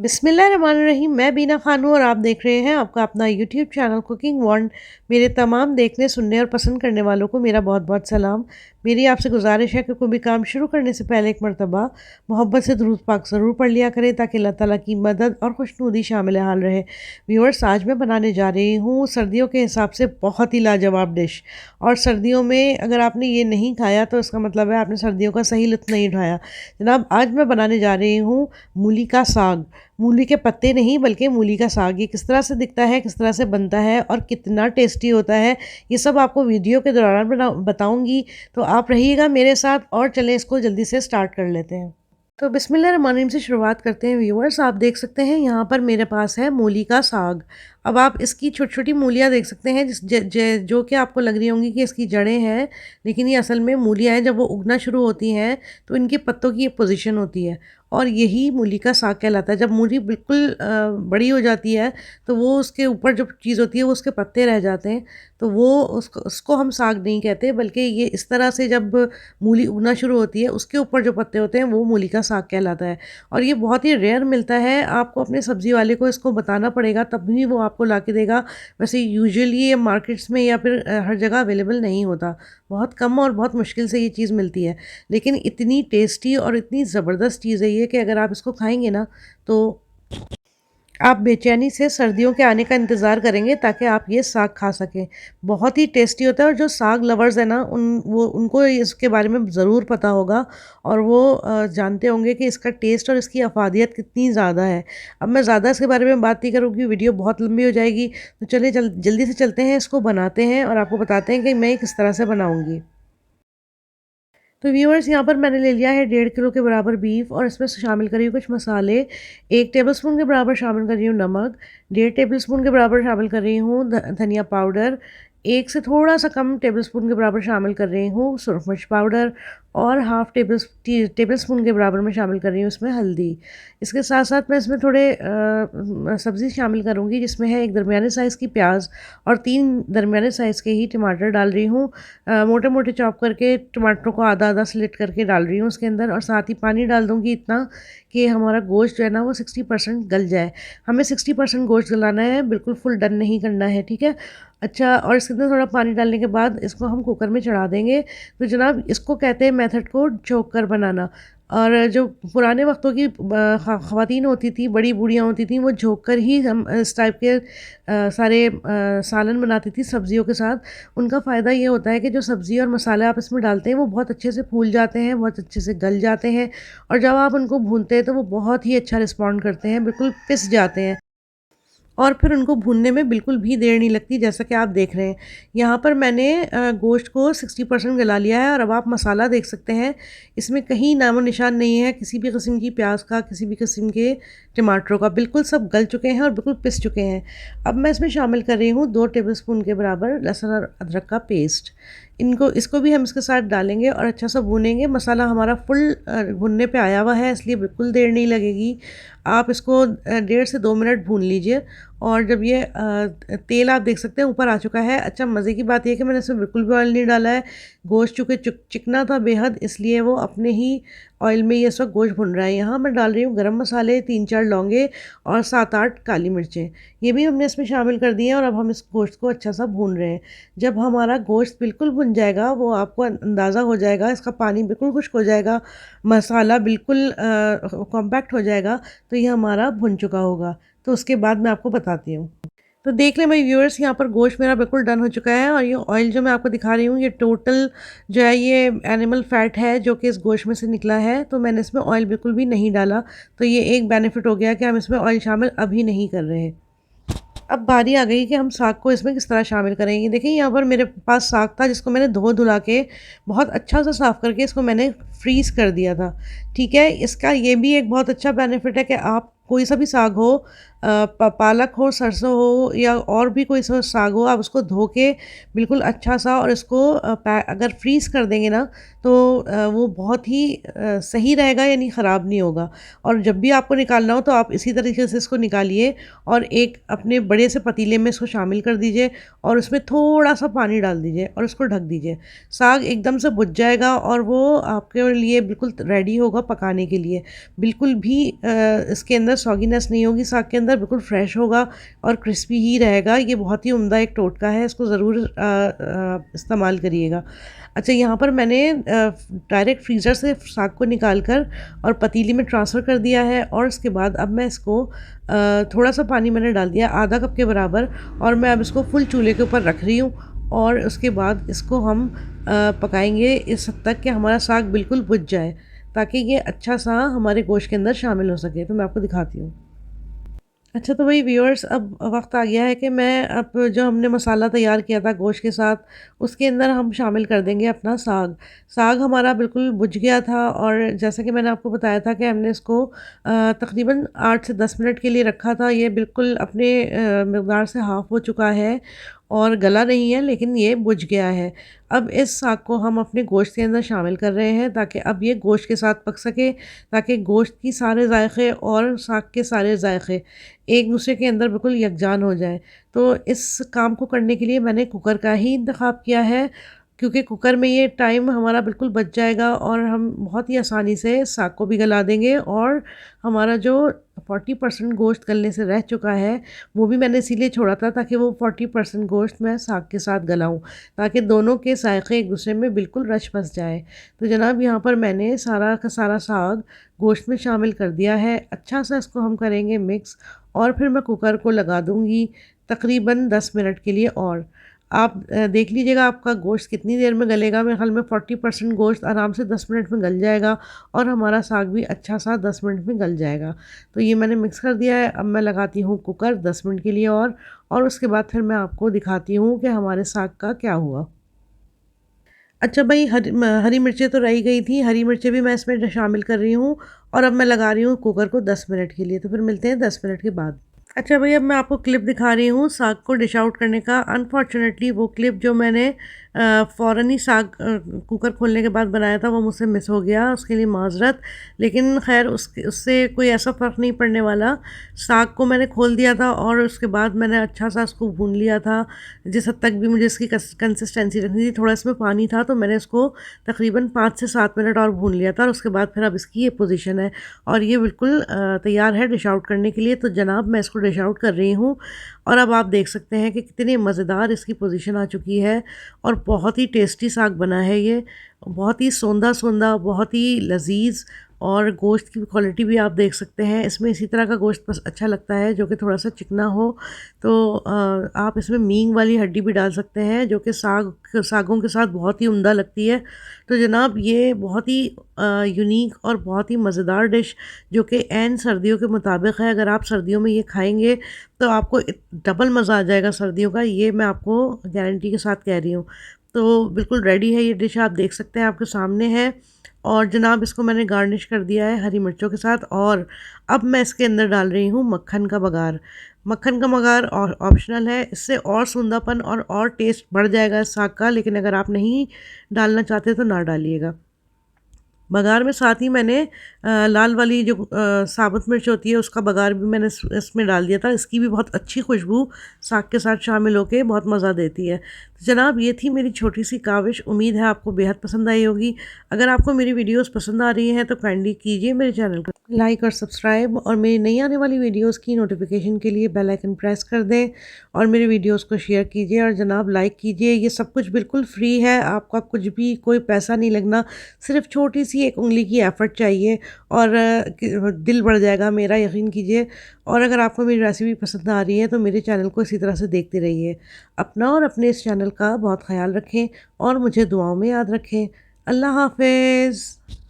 बिस्मिल्लाहिर्रहमानिर्रहीम। मैं बीना खान हूँ और आप देख रहे हैं आपका अपना यूट्यूब चैनल कुकिंग वॉन्ड। मेरे तमाम देखने सुनने और पसंद करने वालों को मेरा बहुत बहुत सलाम। मेरी आपसे गुजारिश है कि कोई भी काम शुरू करने से पहले एक मरतबा मोहब्बत से दुरूद पाक ज़रूर पढ़ लिया करें ताकि अल्लाह ताला की मदद और खुशनुदी शामिल हाल रहे। व्यूअर्स, आज मैं बनाने जा रही हूँ सर्दियों के हिसाब से बहुत ही लाजवाब डिश। और सर्दियों में अगर आपने ये नहीं खाया तो इसका मतलब है आपने सर्दियों का सही लुत्फ़ नहीं उठाया। जनाब, आज मैं बनाने जा रही हूँ मूली का साग। मूली के पत्ते नहीं बल्कि मूली का साग। ये किस तरह से दिखता है, किस तरह से बनता है और कितना टेस्टी होता है, ये सब आपको वीडियो के दौरान बताऊंगी। तो आप रहिएगा मेरे साथ और चलें इसको जल्दी से स्टार्ट कर लेते हैं। तो बिस्मिल्लाहिर्रहमानिर्रहीम से शुरुआत करते हैं। व्यूअर्स, आप देख सकते हैं यहाँ पर मेरे पास है मूली का साग। अब आप इसकी छोटी छोटी मूलियाँ देख सकते हैं जो कि आपको लग रही होंगी कि इसकी जड़ें हैं, लेकिन ये असल में मूलियाँ हैं। जब वो उगना शुरू होती हैं तो इनके पत्तों की ये पोजीशन होती है और यही मूली का साग कहलाता है। जब मूली बिल्कुल बड़ी हो जाती है तो वो उसके ऊपर जो चीज़ होती है वो उसके पत्ते रह जाते हैं, तो वो उसको उसको हम साग नहीं कहते, बल्कि ये इस तरह से जब मूली उगना शुरू होती है उसके ऊपर जो पत्ते होते हैं वो मूली का साग कहलाता है। और ये बहुत ही रेयर मिलता है। आपको अपने सब्ज़ी वाले को इसको बताना पड़ेगा तब भी वो आपको ला के देगा। वैसे यूजुअली ये मार्केट्स में या फिर हर जगह अवेलेबल नहीं होता। बहुत कम और बहुत मुश्किल से ये चीज़ मिलती है, लेकिन इतनी टेस्टी और इतनी ज़बरदस्त चीज़ है ये कि अगर आप इसको खाएंगे ना तो आप बेचैनी से सर्दियों के आने का इंतज़ार करेंगे ताकि आप ये साग खा सकें। बहुत ही टेस्टी होता है और जो साग लवर्स हैं ना उनको इसके बारे में ज़रूर पता होगा और वो जानते होंगे कि इसका टेस्ट और इसकी अफादियत कितनी ज़्यादा है। अब मैं ज़्यादा इसके बारे में बात नहीं करूँगी, वीडियो बहुत लंबी हो जाएगी। तो चलिए जल्दी से चलते हैं, इसको बनाते हैं और आपको बताते हैं कि मैं किस तरह से बनाऊँगी। तो व्यूअर्स, यहाँ पर मैंने ले लिया है 1.5 किलो के बराबर बीफ और इसमें शामिल करी हूँ कुछ मसाले। 1 टेबलस्पून के बराबर शामिल कर रही हूँ नमक। 1.5 टेबलस्पून के बराबर शामिल कर रही हूँ धनिया पाउडर। 1 से थोड़ा सा कम टेबलस्पून के बराबर शामिल कर रही हूँ सुरख मिर्च पाउडर। और टेबलस्पून के बराबर में शामिल कर रही हूँ इसमें हल्दी। इसके साथ साथ मैं इसमें थोड़े सब्ज़ी शामिल करूँगी जिसमें है एक दरमियाने साइज़ की प्याज और 3 दरमियाने साइज़ के ही टमाटर डाल रही हूँ। मोटे मोटे चॉप करके टमाटरों को आधा आधा स्लिट करके डाल रही हूँ उसके अंदर, और साथ ही पानी डाल दूँगी इतना कि हमारा गोश्त जो है ना वो 60% गल जाए। हमें 60% गोश्त गलाना है, बिल्कुल फुल डन नहीं करना है, ठीक है। अच्छा, और इसके अंदर थोड़ा पानी डालने के बाद इसको हम कुकर में चढ़ा देंगे। तो जनाब, इसको कहते हैं मेथड को चोक कर बनाना। और जो पुराने वक्तों की ख़वातीन होती थी, बड़ी बूढ़ियाँ होती थी, वो झोंक कर ही हम इस टाइप के सारे सालन बनाती थी सब्जियों के साथ। उनका फ़ायदा ये होता है कि जो सब्ज़ी और मसाले आप इसमें डालते हैं वो बहुत अच्छे से फूल जाते हैं, बहुत अच्छे से गल जाते हैं, और जब आप उनको भूनते हैं तो वो बहुत ही अच्छा रिस्पॉन्ड करते हैं, बिल्कुल पिस जाते हैं। और फिर उनको भूनने में बिल्कुल भी देर नहीं लगती, जैसा कि आप देख रहे हैं। यहाँ पर मैंने गोश्त को 60% गला लिया है और अब आप मसाला देख सकते हैं। इसमें कहीं नामो निशान नहीं है किसी भी किस्म की प्याज का, किसी भी किस्म के टमाटरों का। बिल्कुल सब गल चुके हैं और बिल्कुल पिस चुके हैं। अब मैं इसमें शामिल कर रही हूँ 2 टेबलस्पून के बराबर लहसुन और अदरक का पेस्ट। इसको भी हम इसके साथ डालेंगे और अच्छा सा भूनेंगे। मसाला हमारा फुल भुनने पे आया हुआ है, इसलिए बिल्कुल देर नहीं लगेगी। आप इसको 1.5 से 2 मिनट भून लीजिए। और जब ये तेल आप देख सकते हैं ऊपर आ चुका है। अच्छा, मज़े की बात यह है कि मैंने इसमें बिल्कुल भी ऑयल नहीं डाला है। गोश्त चूँकि चिकना था बेहद, इसलिए वो अपने ही ऑयल में ये इस वक्त गोश्त भुन रहा है। यहाँ मैं डाल रही हूँ गरम मसाले, 3-4 लौंगे और 7-8 काली मिर्चें। ये भी हमने इसमें शामिल कर दिए हैं और अब हम इस गोश्त को अच्छा सा भून रहे हैं। जब हमारा गोश्त बिल्कुल भुन जाएगा, वो आपको अंदाज़ा हो जाएगा, इसका पानी बिल्कुल खुश्क हो जाएगा, मसाला बिल्कुल कॉम्पैक्ट हो जाएगा, तो ये हमारा भुन चुका होगा। तो उसके बाद मैं आपको बताती हूँ। तो देख लें मेरे व्यूअर्स, यहाँ पर गोश्त मेरा बिल्कुल डन हो चुका है और ये ऑयल जो मैं आपको दिखा रही हूँ ये टोटल जो है ये एनिमल फैट है जो कि इस गोश्त में से निकला है। तो मैंने इसमें ऑयल बिल्कुल भी नहीं डाला। तो ये एक बेनिफिट हो गया कि हम इसमें ऑयल शामिल अभी नहीं कर रहे हैं। अब बारी आ गई कि हम साग को इसमें किस तरह शामिल करेंगे। देखिए, यहाँ पर मेरे पास साग था जिसको मैंने धो धुला के बहुत अच्छा सा साफ़ करके इसको मैंने फ्रीज़ कर दिया था, ठीक है। इसका ये भी एक बहुत अच्छा बेनिफिट है कि आप कोई सा भी साग हो, पालक हो, सरसों हो या और भी कोई सा साग हो, आप उसको धो के बिल्कुल अच्छा सा और इसको अगर फ्रीज़ कर देंगे ना तो वो बहुत ही सही रहेगा, यानी ख़राब नहीं होगा। और जब भी आपको निकालना हो तो आप इसी तरीके से इसको निकालिए और एक अपने बड़े से पतीले में इसको शामिल कर दीजिए और उसमें थोड़ा सा पानी डाल दीजिए और उसको ढक दीजिए। साग एकदम से बुझ जाएगा और वो आपके लिए बिल्कुल रेडी होगा पकाने के लिए। बिल्कुल भी इसके अंदर सॉगीनेस नहीं होगी साग के अंदर, बिल्कुल फ्रेश होगा और क्रिस्पी ही रहेगा। ये बहुत ही उम्दा एक टोटका है, इसको ज़रूर इस्तेमाल करिएगा। अच्छा, यहाँ पर मैंने डायरेक्ट फ्रीज़र से साग को निकाल कर और पतीली में ट्रांसफ़र कर दिया है, और उसके बाद अब मैं इसको थोड़ा सा पानी मैंने डाल दिया आधा कप के बराबर, और मैं अब इसको फुल चूल्हे के ऊपर रख रही हूँ। और उसके बाद इसको हम पकाएंगे इस हद तक कि हमारा साग बिल्कुल बुझ जाए, ताकि ये अच्छा सा हमारे गोश्त के अंदर शामिल हो सके। तो मैं आपको दिखाती हूँ। अच्छा, तो वही व्यूअर्स, अब वक्त आ गया है कि मैं अब जो हमने मसाला तैयार किया था गोश्त के साथ, उसके अंदर हम शामिल कर देंगे अपना साग। साग हमारा बिल्कुल बुझ गया था, और जैसा कि मैंने आपको बताया था कि हमने इसको तकरीबन 8 से 10 मिनट के लिए रखा था। ये बिल्कुल अपने मकदार से हाफ़ हो चुका है और गला नहीं है, लेकिन ये बुझ गया है। अब इस साग को हम अपने गोश्त के अंदर शामिल कर रहे हैं, ताकि अब ये गोश्त के साथ पक सके, ताकि गोश्त की सारे ज़ायक़े और साग के सारे ज़ायक़े एक दूसरे के अंदर बिल्कुल यकजान हो जाए। तो इस काम को करने के लिए मैंने कुकर का ही इंतख़ाब किया है, क्योंकि कुकर में ये टाइम हमारा बिल्कुल बच जाएगा, और हम बहुत ही आसानी से साग को भी गला देंगे, और हमारा जो 40% गोश्त गलने से रह चुका है, वो भी मैंने इसीलिए छोड़ा था ताकि वो 40% गोश्त मैं साग के साथ गलाऊं, ताकि दोनों के ज़ायक़े एक दूसरे में बिल्कुल रच बस जाए। तो जनाब, यहाँ पर मैंने सारा का सारा साग गोश्त में शामिल कर दिया है। अच्छा सा इसको हम करेंगे मिक्स, और फिर मैं कुकर को लगा दूँगी तकरीबन 10 मिनट के लिए। और आप देख लीजिएगा आपका गोश्त कितनी देर में गलेगा। मेरे ख़्याल में 40% गोश्त आराम से 10 मिनट में गल जाएगा, और हमारा साग भी अच्छा सा 10 मिनट में गल जाएगा। तो ये मैंने मिक्स कर दिया है। अब मैं लगाती हूँ कुकर 10 मिनट के लिए, और उसके बाद फिर मैं आपको दिखाती हूँ कि हमारे साग का क्या हुआ। अच्छा भाई, हरी मिर्चें तो रही गई थी, हरी मिर्चें भी मैं इसमें शामिल कर रही हूँ, और अब मैं लगा रही हूँ कुकर को 10 मिनट के लिए। तो फिर मिलते हैं 10 मिनट के बाद। अच्छा भई, अब मैं आपको क्लिप दिखा रही हूँ साग को डिश आउट करने का। अनफॉर्चुनेटली वो क्लिप जो मैंने फ़ौरन ही साग कुकर खोलने के बाद बनाया था, वो मुझसे मिस हो गया, उसके लिए माज़रत। लेकिन ख़ैर उससे कोई ऐसा फ़र्क नहीं पड़ने वाला। साग को मैंने खोल दिया था, और उसके बाद मैंने अच्छा सा उसको भून लिया था, जिस हद तक भी मुझे इसकी कंसिस्टेंसी रखनी थी। थोड़ा इसमें पानी था, तो मैंने इसको तकरीबन 5 से 7 मिनट और भून लिया था, और उसके बाद फिर अब इसकी ये पोजीशन है, और ये बिल्कुल तैयार है डिश आउट करने के लिए। तो जनाब, मैं इसको डिश आउट कर रही हूँ, और अब आप देख सकते हैं कि कितनी मज़ेदार इसकी पोजीशन आ चुकी है, और बहुत ही टेस्टी साग बना है ये। बहुत ही सोंधा सोंधा, बहुत ही लजीज, और गोश्त की क्वालिटी भी आप देख सकते हैं। इसमें इसी तरह का गोश्त बस अच्छा लगता है जो कि थोड़ा सा चिकना हो। तो आप इसमें मींग वाली हड्डी भी डाल सकते हैं, जो कि सागों के साथ बहुत ही उम्दा लगती है। तो जनाब, ये बहुत ही यूनिक और बहुत ही मज़ेदार डिश, जो कि ऐन सर्दियों के मुताबिक है। अगर आप सर्दियों में ये खाएंगे तो आपको डबल मज़ा आ जाएगा सर्दियों का, ये मैं आपको गारंटी के साथ कह रही हूँ। तो बिल्कुल रेडी है ये डिश, आप देख सकते हैं, आपके सामने है। और जनाब, इसको मैंने गार्निश कर दिया है हरी मिर्चों के साथ, और अब मैं इसके अंदर डाल रही हूँ मक्खन का बघार। मक्खन का बघार और ऑप्शनल है, इससे और सूंधापन और टेस्ट बढ़ जाएगा इस साग का, लेकिन अगर आप नहीं डालना चाहते तो ना डालिएगा। बघार में साथ ही मैंने लाल वाली जो साबुत मिर्च होती है, उसका बघार भी मैंने इसमें डाल दिया था। इसकी भी बहुत अच्छी खुशबू साग के साथ शामिल होके बहुत मज़ा देती है। तो जनाब, ये थी मेरी छोटी सी काविश, उम्मीद है आपको बेहद पसंद आई होगी। अगर आपको मेरी वीडियोस पसंद आ रही हैं तो काइंडली कीजिए मेरे चैनल को लाइक और सब्सक्राइब, और मेरी नई आने वाली वीडियोस की नोटिफिकेशन के लिए बेल आइकन प्रेस कर दें, और मेरे वीडियोस को शेयर कीजिए, और जनाब लाइक कीजिए। ये सब कुछ बिल्कुल फ्री है, आपका कुछ भी कोई पैसा नहीं लगना, सिर्फ छोटी सी एक उंगली की एफ़र्ट चाहिए, और दिल बढ़ जाएगा मेरा, यकीन कीजिए। और अगर आपको मेरी रेसिपी पसंद आ रही है तो मेरे चैनल को इसी तरह से देखते रहिए। अपना और अपने इस चैनल का बहुत ख्याल रखें, और मुझे दुआओं में याद रखें। अल्लाह हाफ़िज़।